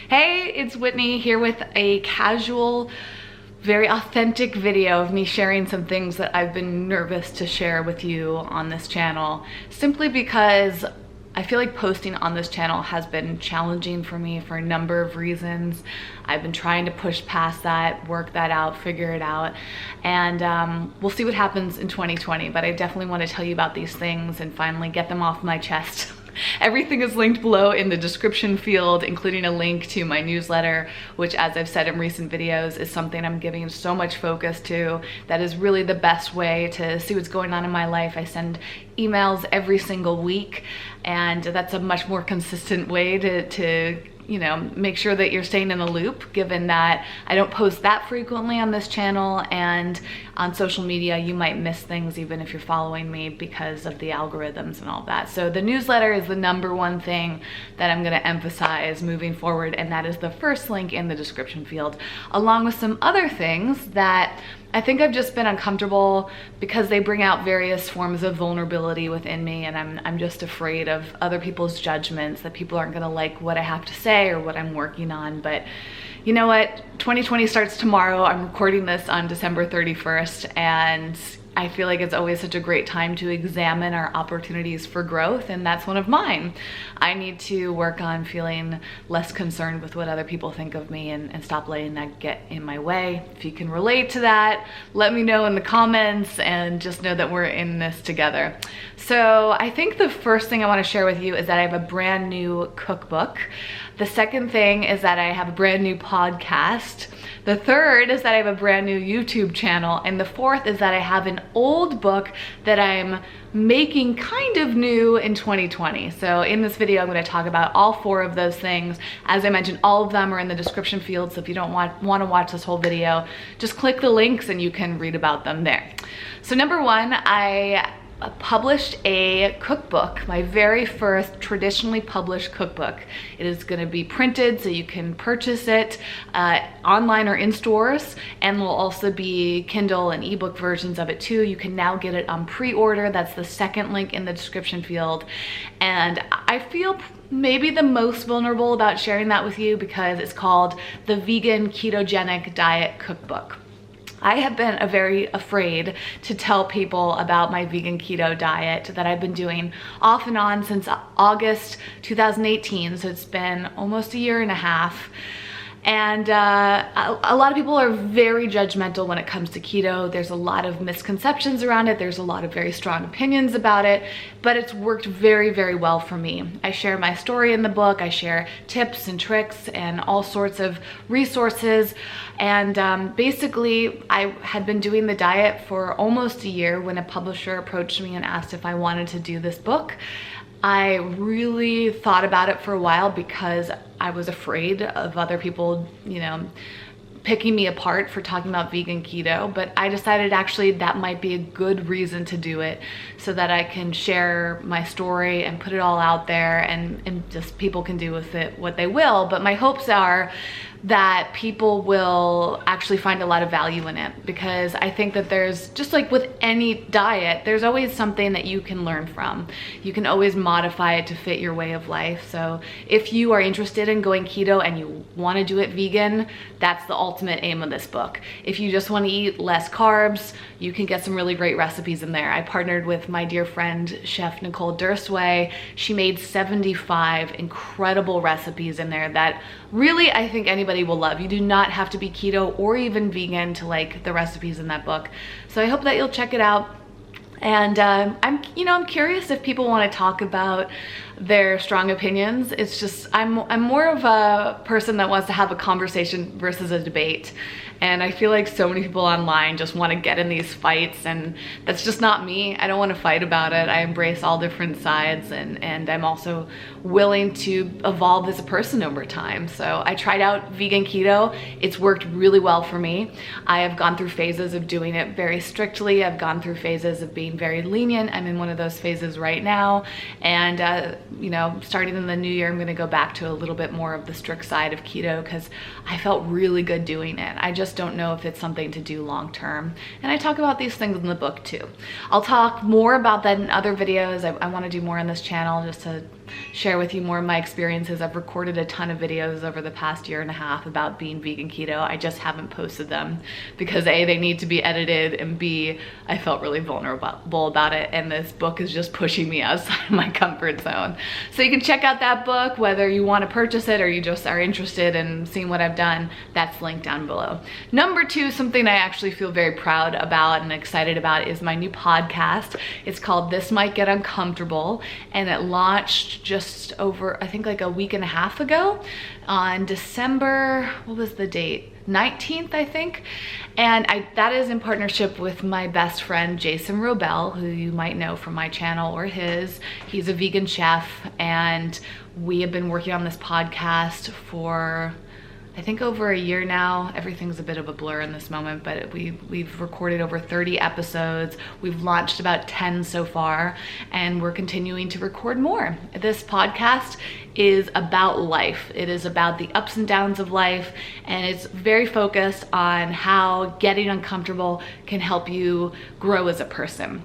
Hey, it's Whitney here with a casual, very authentic video of me sharing some things that I've been nervous to share with you on this channel, simply because I feel like posting on this channel has been challenging for me for a number of reasons. I've been trying to push past that, work that out, figure it out, and we'll see what happens in 2020, but I definitely want to tell you about these things and finally get them off my chest. Everything is linked below in the description field, including a link to my newsletter, which, as I've said in recent videos, is something I'm giving so much focus to. That is really the best way to see what's going on in my life. I send emails every single week, and that's a much more consistent way to you know, make sure that you're staying in the loop, given that I don't post that frequently on this channel, and on social media you might miss things even if you're following me because of the algorithms and all that. So the newsletter is the #1 thing that I'm going to emphasize moving forward, and that is the first link in the description field, along with some other things that I think I've just been uncomfortable because they bring out various forms of vulnerability within me, and I'm just afraid of other people's judgments, that people aren't gonna like what I have to say or what I'm working on. But you know what? 2020 starts tomorrow. I'm recording this on December 31st, and I feel like it's always such a great time to examine our opportunities for growth, and that's one of mine. I need to work on feeling less concerned with what other people think of me and stop letting that get in my way. If you can relate to that, let me know in the comments, and just know that we're in this together. So I think the first thing I want to share with you is that I have a brand new cookbook. The second thing is that I have a brand new podcast. The third is that I have a brand new YouTube channel. And the fourth is that I have an old book that I'm making kind of new in 2020. So in this video, I'm going to talk about all 4 of those things. As I mentioned, all of them are in the description field. So if you don't want to watch this whole video, just click the links and you can read about them there. So #1, I published a cookbook, my very first traditionally published cookbook. It is going to be printed so you can purchase it online or in stores, and will also be Kindle and ebook versions of it too. You can now get it on pre-order. That's the second link in the description field, and I feel maybe the most vulnerable about sharing that with you because it's called the Vegan Ketogenic Diet Cookbook. I have been very afraid to tell people about my vegan keto diet that I've been doing off and on since August 2018, so it's been almost a year and a half. And a lot of people are very judgmental when it comes to keto. There's a lot of misconceptions around it. There's a lot of very strong opinions about it, but it's worked very, very well for me. I share my story in the book. I share tips and tricks and all sorts of resources. And basically, I had been doing the diet for almost a year when a publisher approached me and asked if I wanted to do this book. I really thought about it for a while because I was afraid of other people, you know, picking me apart for talking about vegan keto, but I decided actually that might be a good reason to do it, so that I can share my story and put it all out there, and just people can do with it what they will. But my hopes are that people will actually find a lot of value in it, because I think that there's, just like with any diet, there's always something that you can learn from. You can always modify it to fit your way of life. So if you are interested in going keto and you want to do it vegan, that's the ultimate aim of this book. If you just want to eat less carbs, you can get some really great recipes in there. I partnered with my dear friend, Chef Nicole Durstway. She made 75 incredible recipes in there that really I think anybody will love. You do not have to be keto or even vegan to like the recipes in that book. So I hope that you'll check it out. And I'm curious if people want to talk about their strong opinions. It's just, I'm more of a person that wants to have a conversation versus a debate. And I feel like so many people online just want to get in these fights, and that's just not me. I don't want to fight about it. I embrace all different sides, and I'm also willing to evolve as a person over time. So I tried out vegan keto. It's worked really well for me. I have gone through phases of doing it very strictly. I've gone through phases of being very lenient. I'm in one of those phases right now. And starting in the new year, I'm going to go back to a little bit more of the strict side of keto because I felt really good doing it. I just don't know if it's something to do long term. And I talk about these things in the book too. I'll talk more about that in other videos. I want to do more on this channel just to share with you more of my experiences. I've recorded a ton of videos over the past year and a half about being vegan keto. I just haven't posted them because A, they need to be edited, and B, I felt really vulnerable about it, and this book is just pushing me outside of my comfort zone. So you can check out that book, whether you want to purchase it or you just are interested in seeing what I've done. That's linked down below. Number two, something I actually feel very proud about and excited about is my new podcast. It's called This Might Get Uncomfortable, and it launched just over, I think, like a week and a half ago on December, what was the date? 19th, I think. And that is in partnership with my best friend, Jason Robel, who you might know from my channel or his. He's a vegan chef, and we have been working on this podcast for, I think, over a year now. Everything's a bit of a blur in this moment, but we've recorded over 30 episodes. We've launched about 10 so far, and we're continuing to record more. This podcast is about life. It is about the ups and downs of life, and it's very focused on how getting uncomfortable can help you grow as a person.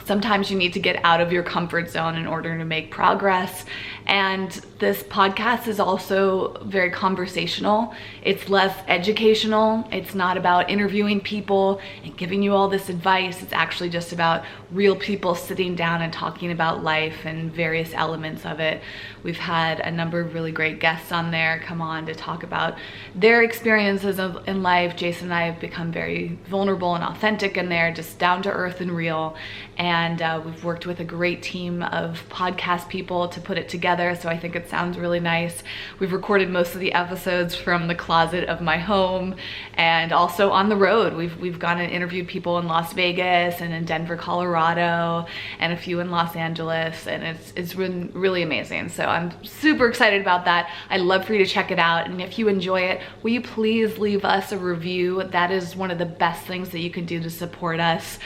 Sometimes you need to get out of your comfort zone in order to make progress. And this podcast is also very conversational. It's less educational. It's not about interviewing people and giving you all this advice. It's actually just about real people sitting down and talking about life and various elements of it. We've had a number of really great guests on there come on to talk about their experiences in life. Jason and I have become very vulnerable and authentic in there, just down to earth and real. And we've worked with a great team of podcast people to put it together, so I think it sounds really nice. We've recorded most of the episodes from the closet of my home and also on the road. We've gone and interviewed people in Las Vegas and in Denver, Colorado, and a few in Los Angeles, and it's been really amazing. So I'm super excited about that. I'd love for you to check it out, and if you enjoy it, will you please leave us a review? That is one of the best things that you can do to support us.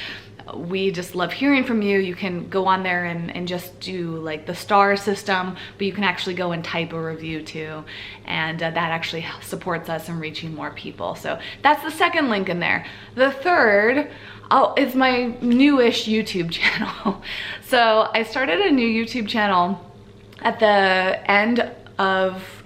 We just love hearing from you. You can go on there and just do like the star system, but you can actually go and type a review too, and that actually supports us in reaching more people. So that's the second link in there. The third, is my newish YouTube channel. So I started a new YouTube channel at the end of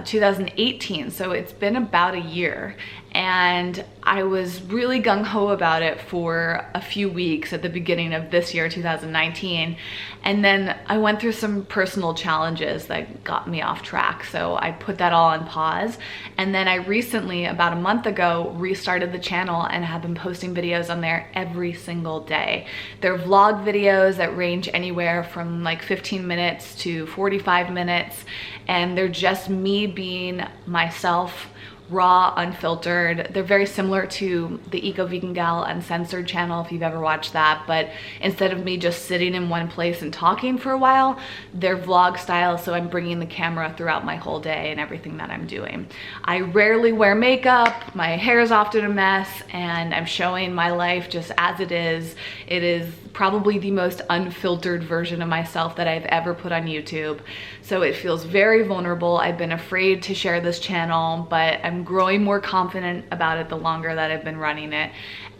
2018, so it's been about a year, and I was really gung-ho about it for a few weeks at the beginning of this year, 2019, and then I went through some personal challenges that got me off track, so I put that all on pause. And then I recently, about a month ago, restarted the channel and have been posting videos on there every single day. They're vlog videos that range anywhere from like 15 minutes to 45 minutes, and they're just me being myself, raw, unfiltered. They're very similar to the Eco Vegan Gal Uncensored channel, if you've ever watched that, but instead of me just sitting in one place and talking for a while, they're vlog style, so I'm bringing the camera throughout my whole day and everything that I'm doing. I rarely wear makeup, my hair is often a mess, and I'm showing my life just as it is. It is probably the most unfiltered version of myself that I've ever put on YouTube. So it feels very vulnerable. I've been afraid to share this channel, but I'm growing more confident about it the longer that I've been running it.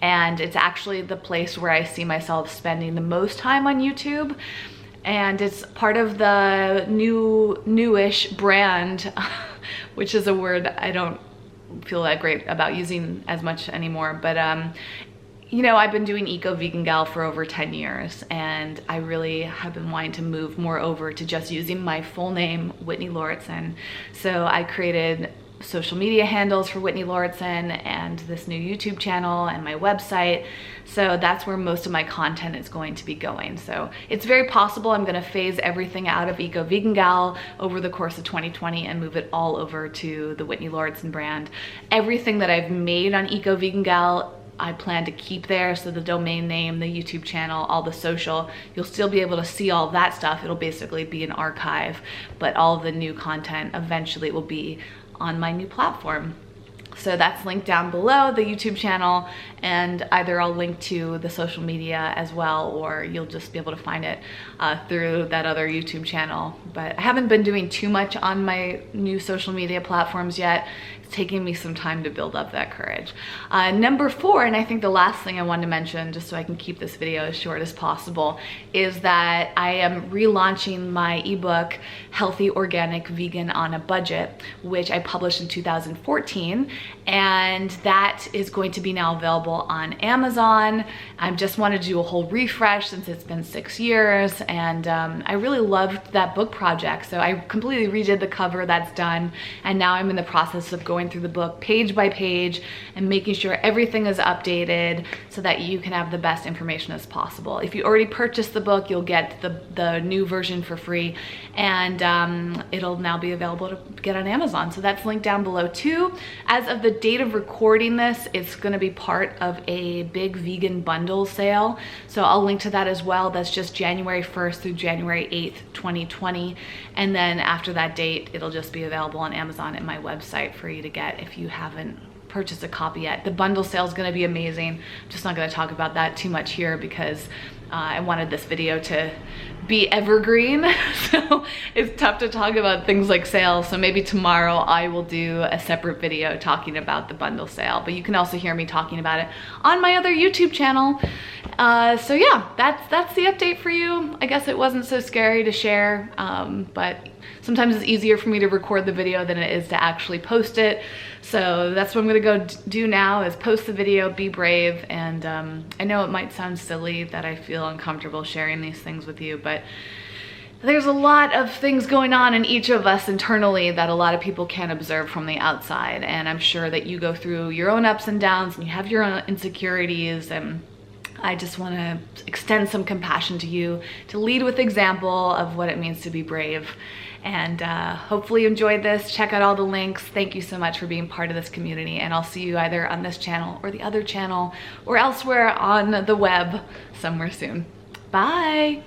And it's actually the place where I see myself spending the most time on YouTube. And it's part of the newish brand, which is a word I don't feel that great about using as much anymore, but you know, I've been doing Eco Vegan Gal for over 10 years, and I really have been wanting to move more over to just using my full name, Whitney Lauritsen. So I created social media handles for Whitney Lauritsen and this new YouTube channel and my website. So that's where most of my content is going to be going. So it's very possible I'm gonna phase everything out of Eco Vegan Gal over the course of 2020 and move it all over to the Whitney Lauritsen brand. Everything that I've made on Eco Vegan Gal, I plan to keep there, so the domain name, the YouTube channel, all the social, you'll still be able to see all that stuff. It'll basically be an archive, but all of the new content eventually will be on my new platform. So that's linked down below, the YouTube channel, and either I'll link to the social media as well, or you'll just be able to find it through that other YouTube channel. But I haven't been doing too much on my new social media platforms yet. It's taking me some time to build up that courage. Number 4, and I think the last thing I wanted to mention, just so I can keep this video as short as possible, is that I am relaunching my ebook, Healthy, Organic, Vegan on a Budget, which I published in 2014. And that is going to be now available on Amazon. I just wanted to do a whole refresh since it's been 6 years, and I really loved that book project. So I completely redid the cover, that's done, and now I'm in the process of going through the book page by page and making sure everything is updated so that you can have the best information as possible. If you already purchased the book, you'll get the new version for free, and it'll now be available to get on Amazon. So that's linked down below too. As of the date of recording this, it's going to be part of a big vegan bundle sale, so I'll link to that as well. That's just January 1st through January 8th, 2020, and then after that date it'll just be available on Amazon and my website for you to get if you haven't purchased a copy yet. The bundle sale is going to be amazing. I'm just not going to talk about that too much here because I wanted this video to be evergreen, so it's tough to talk about things like sales. So maybe tomorrow I will do a separate video talking about the bundle sale, but you can also hear me talking about it on my other YouTube channel. So yeah, that's the update for you. I guess it wasn't so scary to share, but sometimes it's easier for me to record the video than it is to actually post it. So that's what I'm gonna go do now, is post the video, be brave. And I know it might sound silly that I feel uncomfortable sharing these things with you, but there's a lot of things going on in each of us internally that a lot of people can't observe from the outside. And I'm sure that you go through your own ups and downs and you have your own insecurities, and I just want to extend some compassion to you, to lead with example of what it means to be brave. And hopefully you enjoyed this. Check out all the links. Thank you so much for being part of this community, and I'll see you either on this channel or the other channel or elsewhere on the web somewhere soon. Bye.